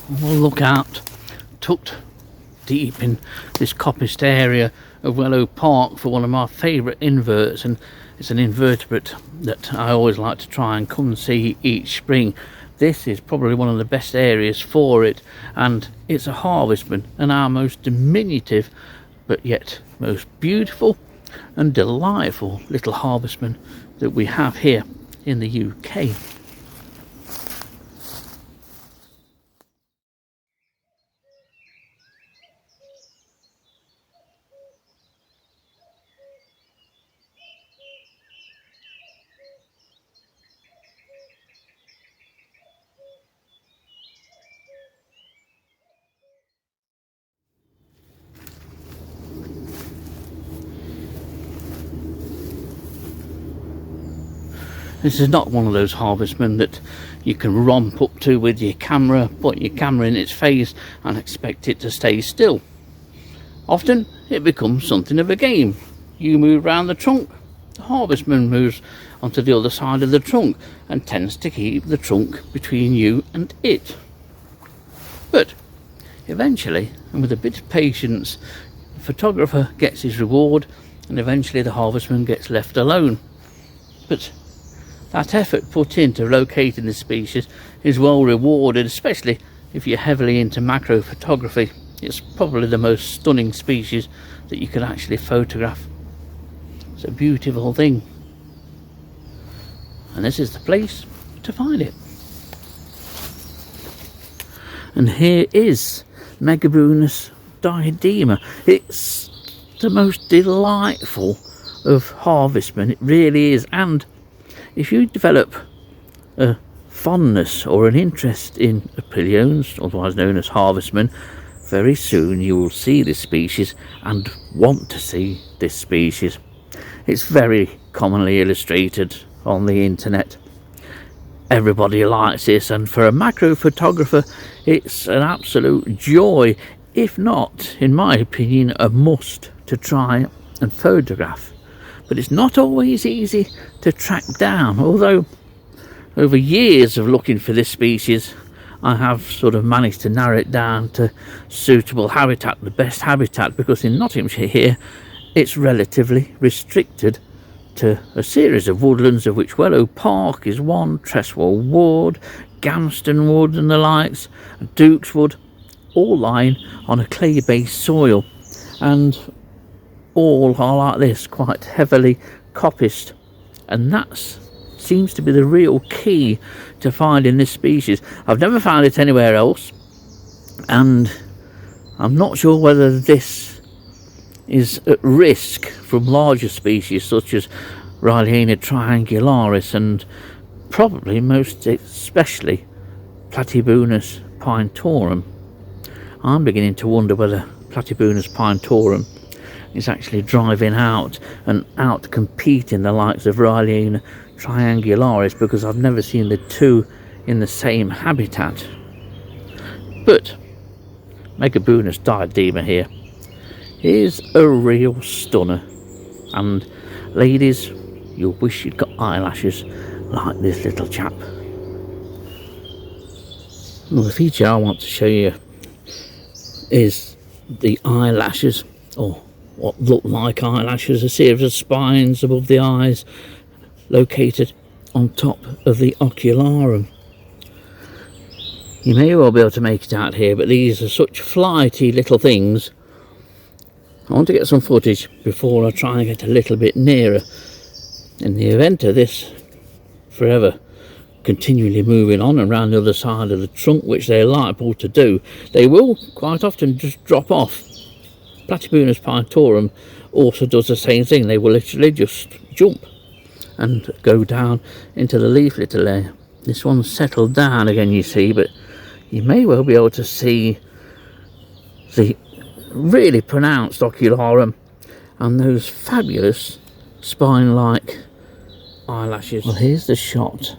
We'll look out, tucked deep in this coppiced area of Wellow Park, for one of my favourite inverts, and it's an invertebrate that I always like to try and come and see each spring. This is probably one of the best areas for it, and it's a harvestman, and our most diminutive but yet most beautiful and delightful little harvestman that we have here in the UK. This is not one of those harvestmen that you can romp up to with your camera, put your camera in its face and expect it to stay still. Often it becomes something of a game. You move around the trunk, the harvestman moves onto the other side of the trunk and tends to keep the trunk between you and it. But eventually, and with a bit of patience, the photographer gets his reward, and eventually the harvestman gets left alone. But that effort put into locating the species is well rewarded, especially if you're heavily into macro photography. It's probably the most stunning species that you can actually photograph. It's a beautiful thing, and this is the place to find it. And here is Megabunus diadema. It's the most delightful of harvestmen, it really is. And if you develop a fondness or an interest in Apiliones, otherwise known as harvestmen, very soon you will see this species and want to see this species. It's very commonly illustrated on the internet. Everybody likes this, and for a macro photographer it's an absolute joy, if not, in my opinion, a must to try and photograph. But it's not always easy to track down, although over years of looking for this species I have sort of managed to narrow it down to suitable habitat, the best habitat, because in Nottinghamshire here it's relatively restricted to a series of woodlands, of which Wellow Park is one, Treswell Wood, Gamston Wood and the likes, and Duke's Wood, all lying on a clay based soil, and all are like this, quite heavily coppiced, and that seems to be the real key to finding this species. I've never found it anywhere else, and I'm not sure whether this is at risk from larger species such as Rhyliana triangularis, and probably most especially Platybunus pinetorum. I'm beginning to wonder whether Platybunus pinetorum is actually driving out and out competing the likes of Rhyliana triangularis, because I've never seen the two in the same habitat. But Megabunus diadema here is a real stunner, and ladies, you'll wish you'd got eyelashes like this little chap. Well, the feature I want to show you is the eyelashes, or what look like eyelashes, a series of spines above the eyes located on top of the ocularum. You may well be able to make it out here, but these are such flighty little things. I want to get some footage before I try and get a little bit nearer. In the event of this forever continually moving on around the other side of the trunk, which they're liable to do, they will quite often just drop off. Platybunus pinetorum also does the same thing. They will literally just jump and go down into the leaflet layer. This one's settled down again, you see, but you may well be able to see the really pronounced ocularum and those fabulous spine-like eyelashes. Well, here's the shot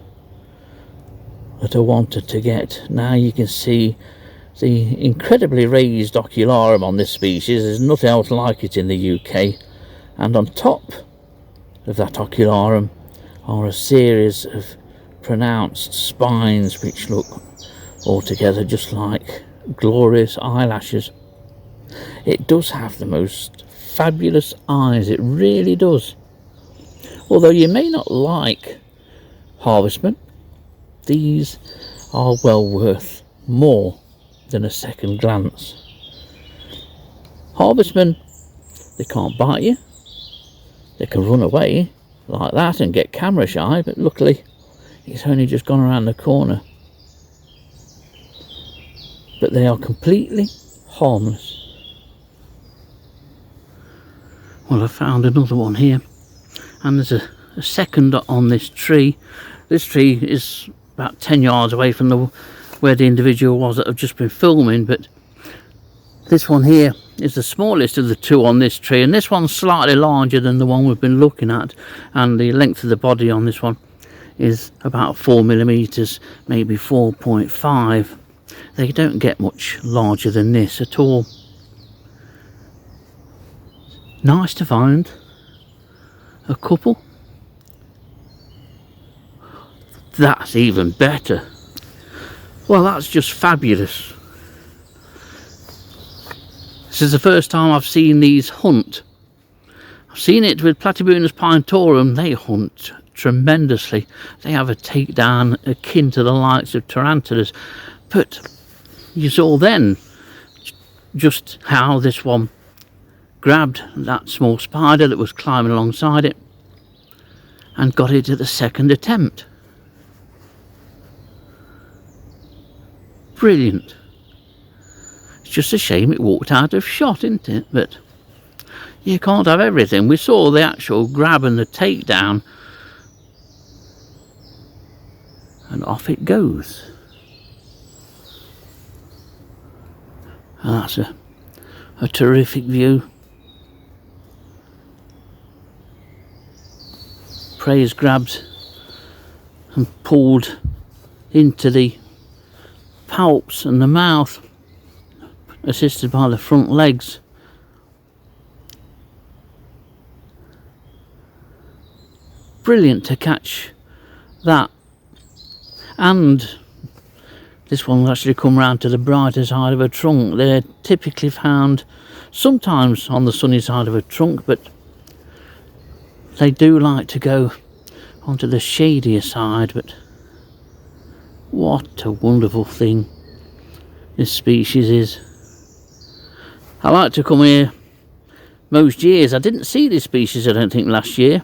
that I wanted to get. Now you can see the incredibly raised ocularum on this species. There's nothing else like it in the UK, and on top of that ocularum are a series of pronounced spines which look altogether, just like glorious eyelashes. It does have the most fabulous eyes, it really does. Although you may not like Harvestmen, these are well worth more than a second glance. Harvestmen, they can't bite you, they can run away like that and get camera shy, but luckily it's only just gone around the corner. But they are completely harmless. Well, I found another one here, and there's a second on this tree. This tree is about 10 yards away from where the individual was that I've just been filming, but this one here is the smallest of the two on this tree, and this one's slightly larger than the one we've been looking at, and the length of the body on this one is about 4mm, maybe 4.5. They don't get much larger than this at all. Nice to find a couple. That's even better. Well, that's just fabulous. This is the first time I've seen these hunt. I've seen it with Platypus pinetorum. They hunt tremendously. They have a takedown akin to the likes of tarantulas. But you saw then just how this one grabbed that small spider that was climbing alongside it and got it at the second attempt. Brilliant. It's just a shame it walked out of shot, isn't it? But you can't have everything. We saw the actual grab and the takedown, and off it goes. And that's a terrific view. Prey is grabbed and pulled into the palps and the mouth, assisted by the front legs. Brilliant to catch that. And this one will actually come round to the brighter side of a trunk. They're typically found sometimes on the sunny side of a trunk, but they do like to go onto the shadier side. But what a wonderful thing this species is. I like to come here most years. I didn't see this species, I don't think, last year,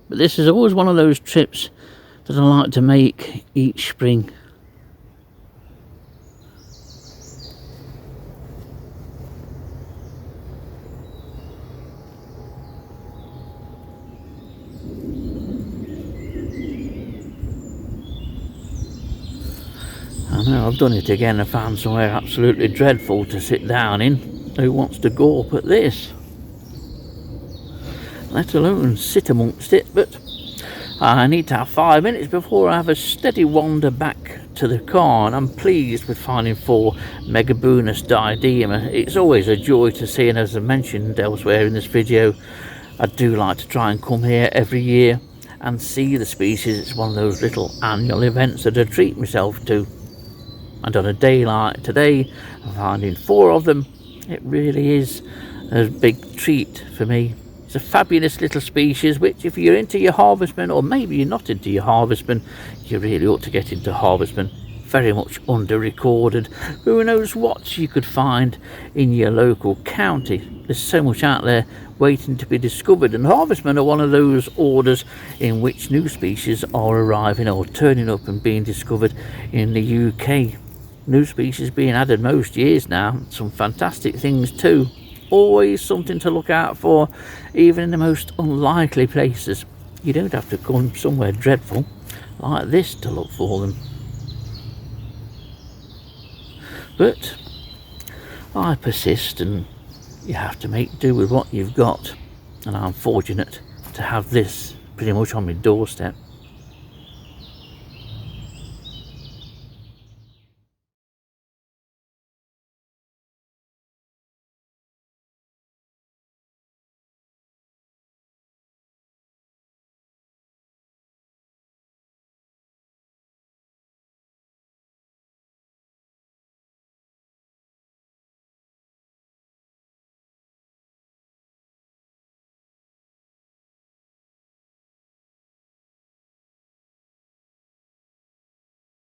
but this is always one of those trips that I like to make each spring. I know I've done it again. I found somewhere absolutely dreadful to sit down in. Who wants to go up at this? Let alone sit amongst it. But I need to have 5 minutes before I have a steady wander back to the car, and I'm pleased with finding 4 Megabunus diadema. It's always a joy to see, and as I mentioned elsewhere in this video, I do like to try and come here every year and see the species. It's one of those little annual events that I treat myself to. And on a day like today, finding 4 of them, it really is a big treat for me. It's a fabulous little species which, if you're into your harvestmen, or maybe you're not into your harvestmen, you really ought to get into harvestmen. Very much under-recorded. Who knows what you could find in your local county. There's so much out there waiting to be discovered, and harvestmen are one of those orders in which new species are arriving or turning up and being discovered in the UK. New species being added most years now. Some fantastic things too. Always something to look out for, even in the most unlikely places. You don't have to come somewhere dreadful like this to look for them. But I persist, and you have to make do with what you've got. And I'm fortunate to have this pretty much on my doorstep.